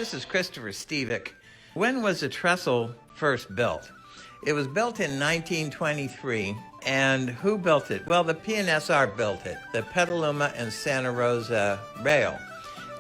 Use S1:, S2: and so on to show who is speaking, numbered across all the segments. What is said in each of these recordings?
S1: This is Christopher Stevick. When was the trestle first built? It was built in 1923. And who built it? Well, the PNSR built it, the Petaluma and Santa Rosa Rail.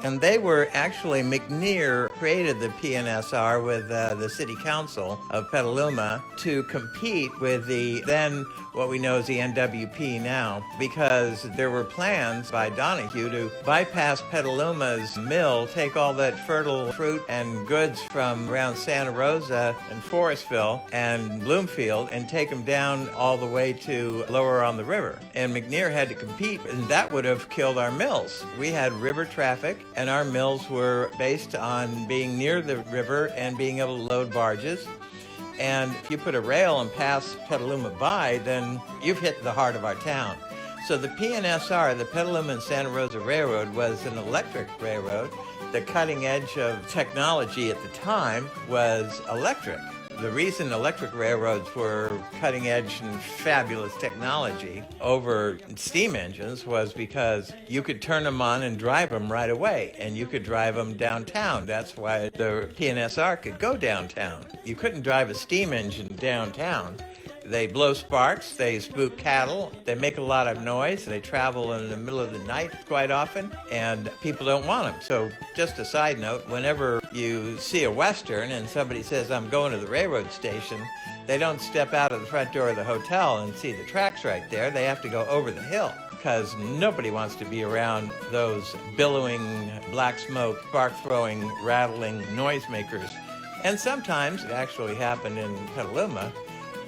S1: And they were actually, McNear created the PNSR with the City Council of Petaluma to compete with the then what we know as the NWP now, because there were plans by Donahue to bypass Petaluma's mill, take all that fertile fruit and goods from around Santa Rosa and Forestville and Bloomfield and take them down all the way to lower on the river. And McNear had to compete, and that would have killed our mills. We had river traffic, and our mills were based on being near the river and being able to load barges. And if you put a rail and pass Petaluma by, then you've hit the heart of our town. So the PNSR, the Petaluma and Santa Rosa Railroad, was an electric railroad. The cutting edge of technology at the time was electric. The reason electric railroads were cutting edge and fabulous technology over steam engines was because you could turn them on and drive them right away, and you could drive them downtown. That's why the PNSR could go downtown. You couldn't drive a steam engine downtown. They blow sparks, they spook cattle, they make a lot of noise, they travel in the middle of the night quite often, and people don't want them. So just a side note, whenever you see a Western and somebody says, I'm going to the railroad station, they don't step out of the front door of the hotel and see the tracks right there. They have to go over the hill, because nobody wants to be around those billowing, black smoke, spark-throwing, rattling noisemakers. And sometimes, it actually happened in Petaluma,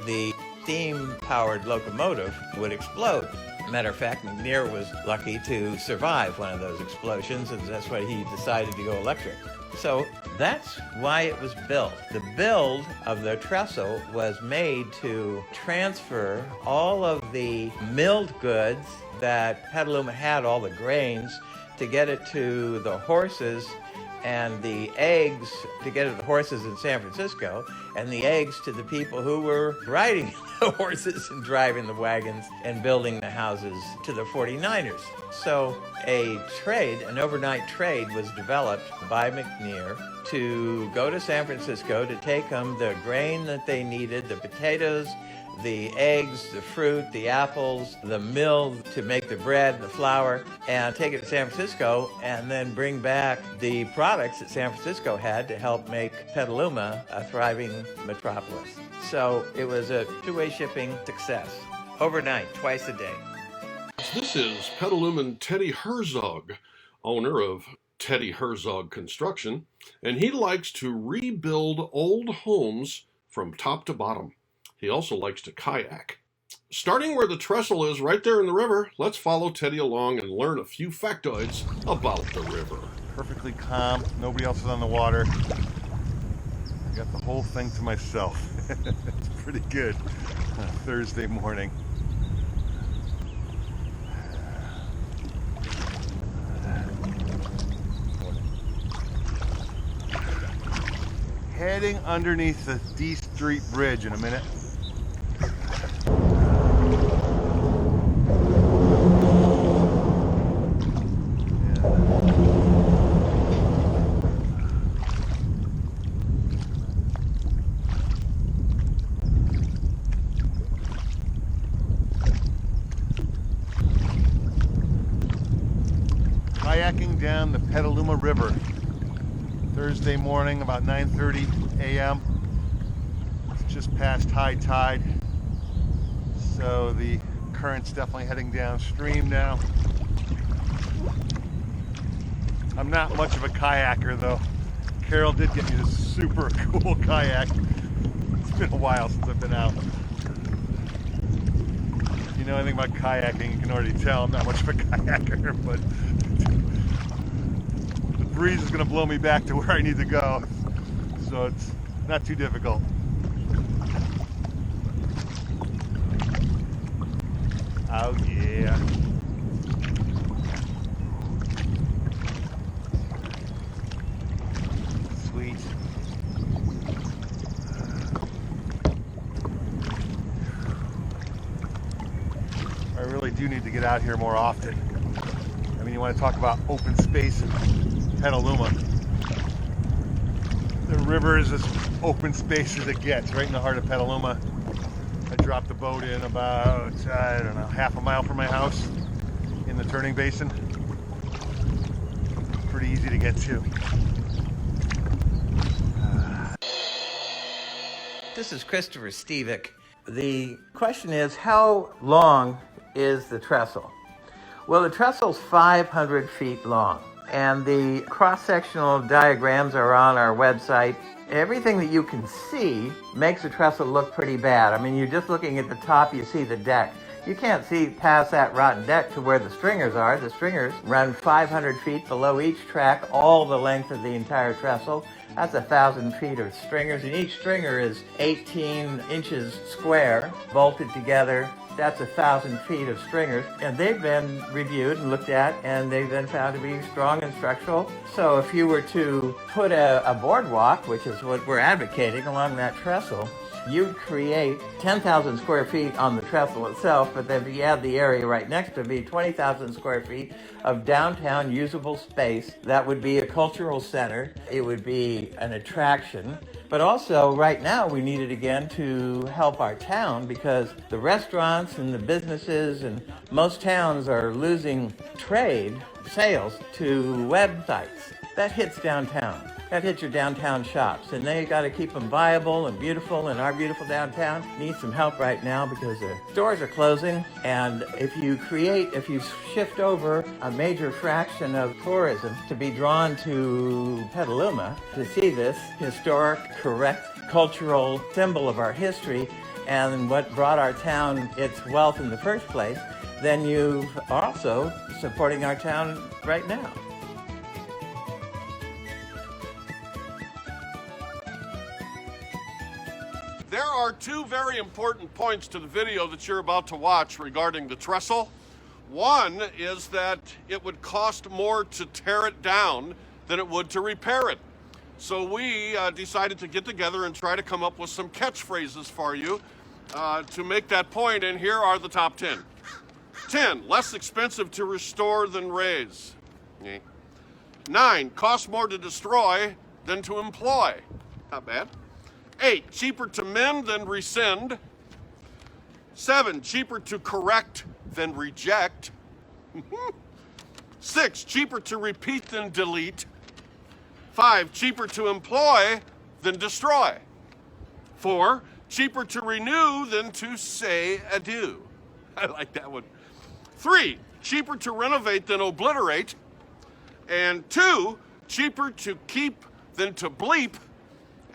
S1: the steam-powered locomotive would explode. Matter of fact, McNear was lucky to survive one of those explosions, and that's why he decided to go electric. So that's why it was built. The build of the trestle was made to transfer all of the milled goods that Petaluma had, all the grains, to get it to the horses, and the eggs to get to the horses in San Francisco, and the eggs to the people who were riding the horses and driving the wagons and building the houses to the 49ers. So a trade, an overnight trade, was developed by McNear to go to San Francisco to take them the grain that they needed, the potatoes, the eggs, the fruit, the apples, the mill to make the bread, the flour, and take it to San Francisco, and then bring back the products that San Francisco had to help make Petaluma a thriving metropolis. So it was a two-way shipping success. Overnight, twice a day.
S2: This is Petaluman Teddy Herzog, owner of Teddy Herzog Construction, and he likes to rebuild old homes from top to bottom. He also likes to kayak. Starting where the trestle is right there in the river, let's follow Teddy along and learn a few factoids about the river.
S3: Perfectly calm, nobody else is on the water. I got the whole thing to myself. It's pretty good on a Thursday morning. Heading underneath the D Street Bridge in a minute. Kayaking down the Petaluma River. Thursday morning, about 9:30 a.m. It's just past high tide, so the current's definitely heading downstream now. I'm not much of a kayaker though. Carol did get me this super cool kayak. It's been a while since I've been out. If you know anything about kayaking, you can already tell I'm not much of a kayaker, but the breeze is going to blow me back to where I need to go, so it's not too difficult. Oh yeah. Sweet. I really do need to get out here more often. I mean, you want to talk about open space in Petaluma. The river is as open space as it gets, right in the heart of Petaluma. I dropped the boat in about, I don't know, half a mile from my house in the turning basin. Pretty easy to get to.
S1: This is Christopher Stevick. The question is, how long is the trestle? Well, the trestle's 500 feet long, and the cross-sectional diagrams are on our website. Everything that you can see makes the trestle look pretty bad. I mean, you're just looking at the top, you see the deck. You can't see past that rotten deck to where the stringers are. The stringers run 500 feet below each track, all the length of the entire trestle. That's 1,000 feet of stringers, and each stringer is 18 inches square, bolted together. That's 1,000 feet of stringers, and they've been reviewed and looked at, and they've been found to be strong and structural. So if you were to put a boardwalk, which is what we're advocating, along that trestle, you'd create 10,000 square feet on the trestle itself, but then if you add the area right next to it, it'd be 20,000 square feet of downtown usable space. That would be a cultural center. It would be an attraction. But also, right now, we need it again to help our town, because the restaurants and the businesses and most towns are losing trade, sales, to websites. That hits downtown. That hits your downtown shops, and they got to keep them viable and beautiful, and our beautiful downtown needs some help right now because the stores are closing. And if you shift over a major fraction of tourism to be drawn to Petaluma to see this historic, correct, cultural symbol of our history and what brought our town its wealth in the first place, then you are also supporting our town right now.
S2: There are two very important points to the video that you're about to watch regarding the trestle. One is that it would cost more to tear it down than it would to repair it. So we decided to get together and try to come up with some catchphrases for you to make that point, and here are the top 10. 10, less expensive to restore than raise. 9, costs more to destroy than to employ. Not bad. 8, cheaper to mend than rescind. 7, cheaper to correct than reject. 6, cheaper to repeat than delete. 5, cheaper to employ than destroy. 4, cheaper to renew than to say adieu. I like that one. 3, cheaper to renovate than obliterate. And 2, cheaper to keep than to bleep.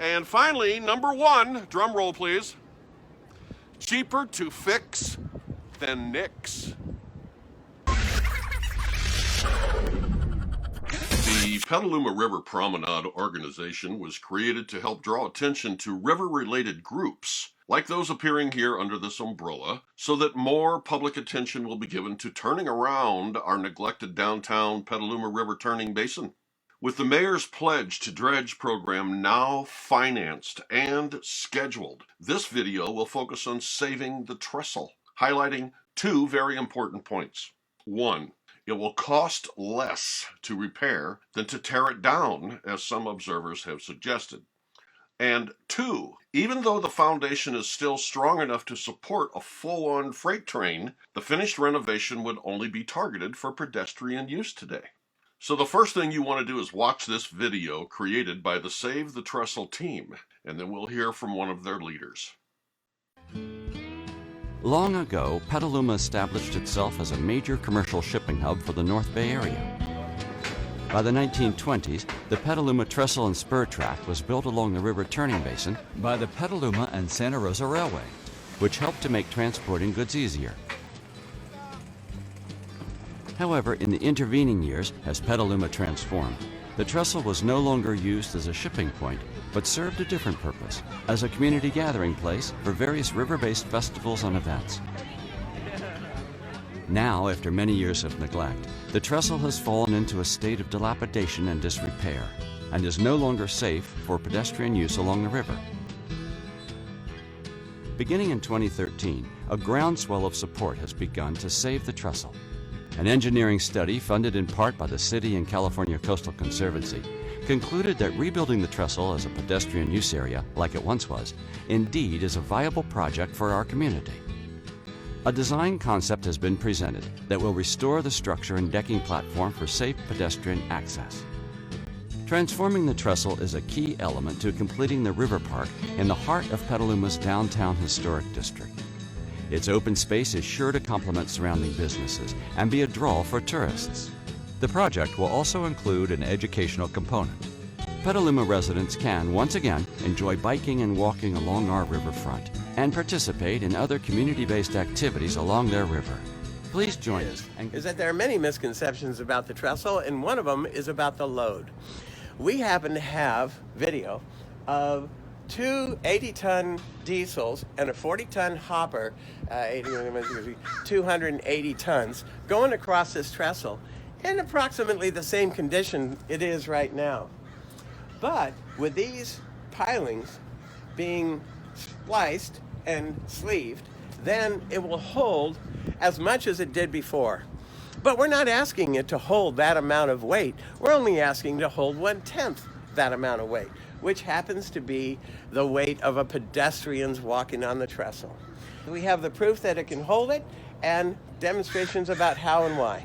S2: And finally, number 1, drum roll please, cheaper to fix than nix. The Petaluma River Promenade organization was created to help draw attention to river-related groups, like those appearing here under this umbrella, so that more public attention will be given to turning around our neglected downtown Petaluma River turning basin. With the mayor's pledge to dredge program now financed and scheduled, this video will focus on saving the trestle, highlighting two very important points. 1, it will cost less to repair than to tear it down, as some observers have suggested. And 2, even though the foundation is still strong enough to support a full-on freight train, the finished renovation would only be targeted for pedestrian use today. So the first thing you want to do is watch this video created by the Save the Trestle team, and then we'll hear from one of their leaders.
S4: Long ago, Petaluma established itself as a major commercial shipping hub for the North Bay area. By the 1920s, the Petaluma Trestle and Spur Track was built along the river turning basin by the Petaluma and Santa Rosa Railway, which helped to make transporting goods easier. However, in the intervening years, as Petaluma transformed, the trestle was no longer used as a shipping point, but served a different purpose, as a community gathering place for various river-based festivals and events. Now, after many years of neglect, the trestle has fallen into a state of dilapidation and disrepair, and is no longer safe for pedestrian use along the river. Beginning in 2013, a groundswell of support has begun to save the trestle. An engineering study funded in part by the City and California Coastal Conservancy concluded that rebuilding the trestle as a pedestrian use area, like it once was, indeed is a viable project for our community. A design concept has been presented that will restore the structure and decking platform for safe pedestrian access. Transforming the trestle is a key element to completing the river park in the heart of Petaluma's downtown historic district. Its open space is sure to complement surrounding businesses and be a draw for tourists. The project will also include an educational component. Petaluma residents can, once again, enjoy biking and walking along our riverfront and participate in other community-based activities along their river. Please join us.
S1: Is that there are many misconceptions about the trestle, and one of them is about the load. We happen to have video of two 80-ton diesels and a 40-ton hopper, 280 tons, going across this trestle in approximately the same condition it is right now. But with these pilings being spliced and sleeved, then it will hold as much as it did before. But we're not asking it to hold that amount of weight. We're only asking to hold 1/10 that amount of weight, which happens to be the weight of a pedestrian's walking on the trestle. We have the proof that it can hold it and demonstrations about how and why.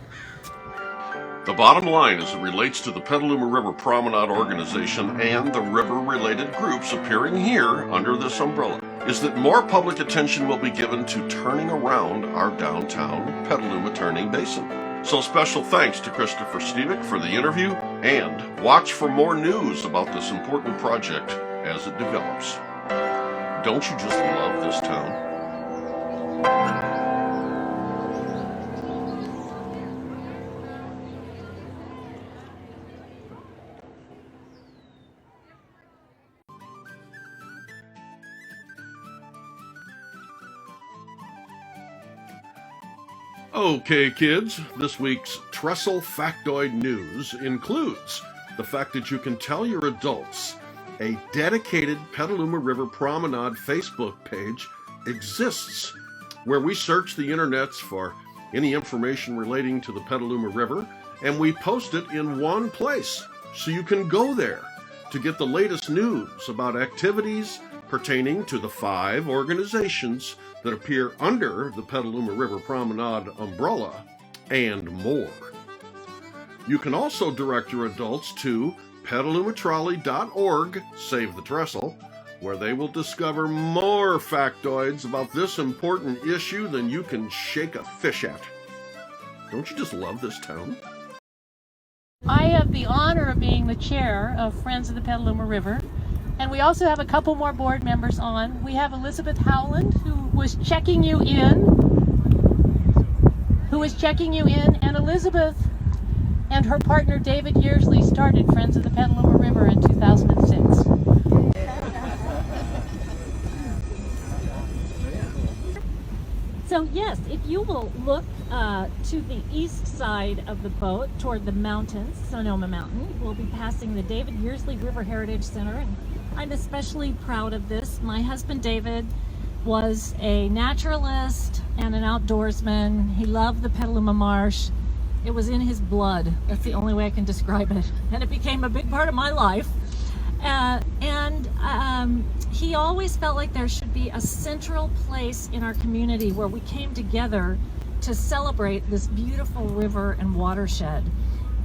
S2: The bottom line as it relates to the Petaluma River Promenade Organization and the river-related groups appearing here under this umbrella is that more public attention will be given to turning around our downtown Petaluma turning basin. So special thanks to Christopher Stevick for the interview, and watch for more news about this important project as it develops. Don't you just love this town? Okay, kids, this week's Trestle Factoid news includes the fact that you can tell your adults a dedicated Petaluma River Promenade Facebook page exists, where we search the internets for any information relating to the Petaluma River, and we post it in one place, so you can go there to get the latest news about activities pertaining to the 5 organizations that appear under the Petaluma River Promenade umbrella, and more. You can also direct your adults to petalumatrolley.org, Save the Trestle, where they will discover more factoids about this important issue than you can shake a fish at. Don't you just love this town?
S5: I have the honor of being the chair of Friends of the Petaluma River, and we also have a couple more board members on. We have Elizabeth Howland, who was checking you in, and Elizabeth and her partner David Yearsley started Friends of the Petaluma River in 2006.
S6: So yes, if you will look to the east side of the boat toward the mountains, Sonoma Mountain, we'll be passing the David Yearsley River Heritage Center, and I'm especially proud of this. My husband David was a naturalist and an outdoorsman. He loved the Petaluma Marsh. It was in his blood. That's the only way I can describe it. And it became a big part of my life. He always felt like there should be a central place in our community where we came together to celebrate this beautiful river and watershed.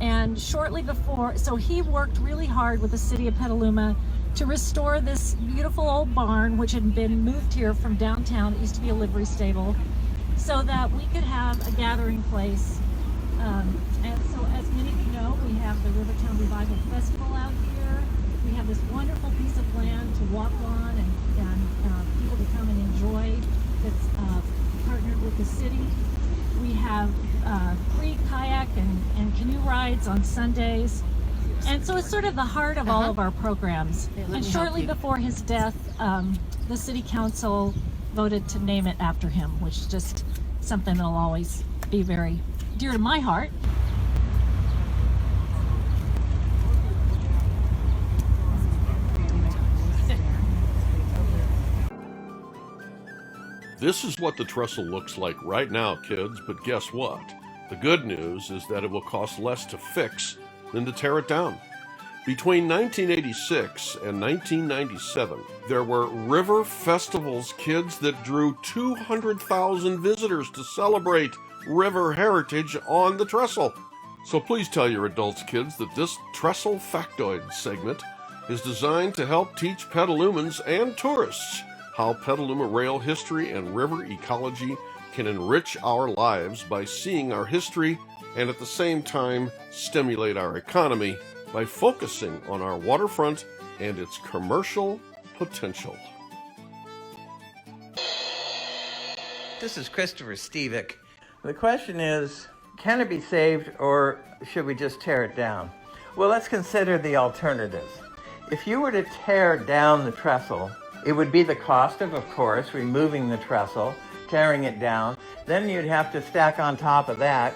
S6: And shortly before, so he worked really hard with the city of Petaluma to restore this beautiful old barn, which had been moved here from downtown. It used to be a livery stable, so that we could have a gathering place. And so, as many of you know, we have the Rivertown Revival Festival out here. We have this wonderful piece of land to walk on and people to come and enjoy that's partnered with the city. We have free kayak and canoe rides on Sundays. And so it's sort of the heart of all of our programs. And shortly before his death, the city council voted to name it after him, which is just something that'll always be very dear to my heart.
S2: This is what the trestle looks like right now, kids, but guess what? The good news is that it will cost less to fix than to tear it down. Between 1986 and 1997, there were River Festival's kids that drew 200,000 visitors to celebrate river heritage on the Trestle. So please tell your adults' kids that this Trestle Factoid segment is designed to help teach Petalumans and tourists how Petaluma rail history and river ecology can enrich our lives by seeing our history and at the same time stimulate our economy by focusing on our waterfront and its commercial potential.
S1: This is Christopher Stevick. The question is, can it be saved or should we just tear it down? Well, let's consider the alternatives. If you were to tear down the trestle, it would be the cost of course, removing the trestle, tearing it down. Then you'd have to stack on top of that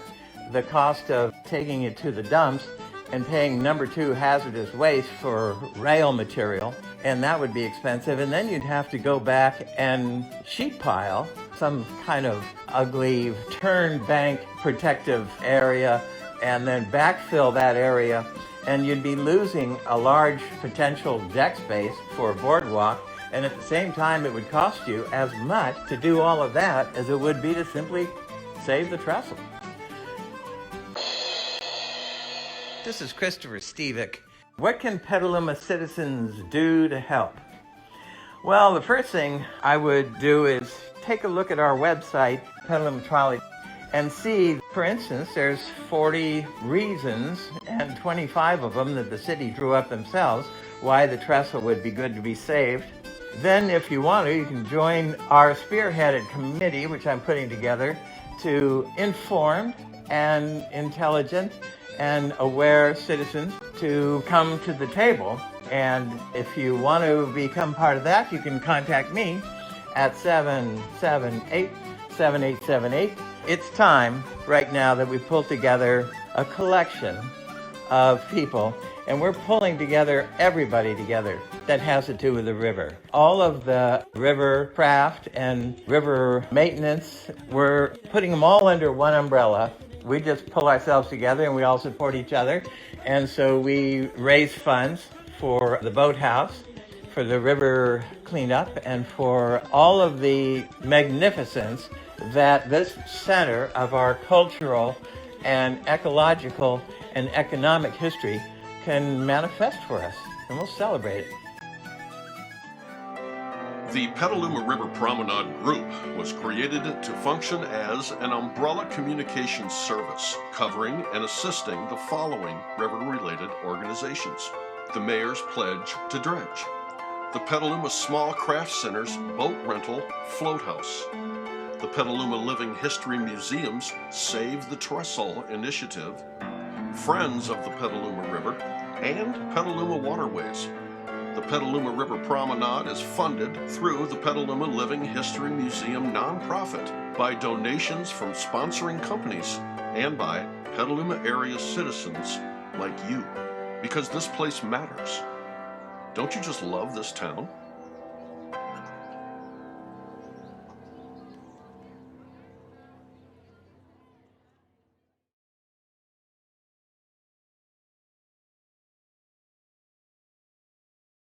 S1: the cost of taking it to the dumps and paying number 2 hazardous waste for rail material, and that would be expensive. And then you'd have to go back and sheet pile some kind of ugly turn bank protective area and then backfill that area, and you'd be losing a large potential deck space for a boardwalk, and at the same time it would cost you as much to do all of that as it would be to simply save the trestle. This is Christopher Stevick. What can Petaluma citizens do to help? Well, the first thing I would do is take a look at our website, Petaluma Trolley, and see, for instance, there's 40 reasons, and 25 of them that the city drew up themselves, why the trestle would be good to be saved. Then, if you want to, you can join our spearheaded committee, which I'm putting together, to inform and intelligent and aware citizens to come to the table. And if you want to become part of that, you can contact me at 778-7878. It's time right now that we pull together a collection of people, and we're pulling together everybody together that has to do with the river. All of the river craft and river maintenance, we're putting them all under one umbrella. We just pull ourselves together and we all support each other. And so we raise funds for the boathouse, for the river cleanup, and for all of the magnificence that this center of our cultural and ecological and economic history can manifest for us. And we'll celebrate it.
S2: The Petaluma River Promenade Group was created to function as an umbrella communications service covering and assisting the following river-related organizations: the Mayor's Pledge to Dredge, the Petaluma Small Craft Center's Boat Rental Float House, the Petaluma Living History Museum's Save the Trestle Initiative, Friends of the Petaluma River, and Petaluma Waterways. The Petaluma River Promenade is funded through the Petaluma Living History Museum nonprofit by donations from sponsoring companies and by Petaluma area citizens like you, because this place matters. Don't you just love this town?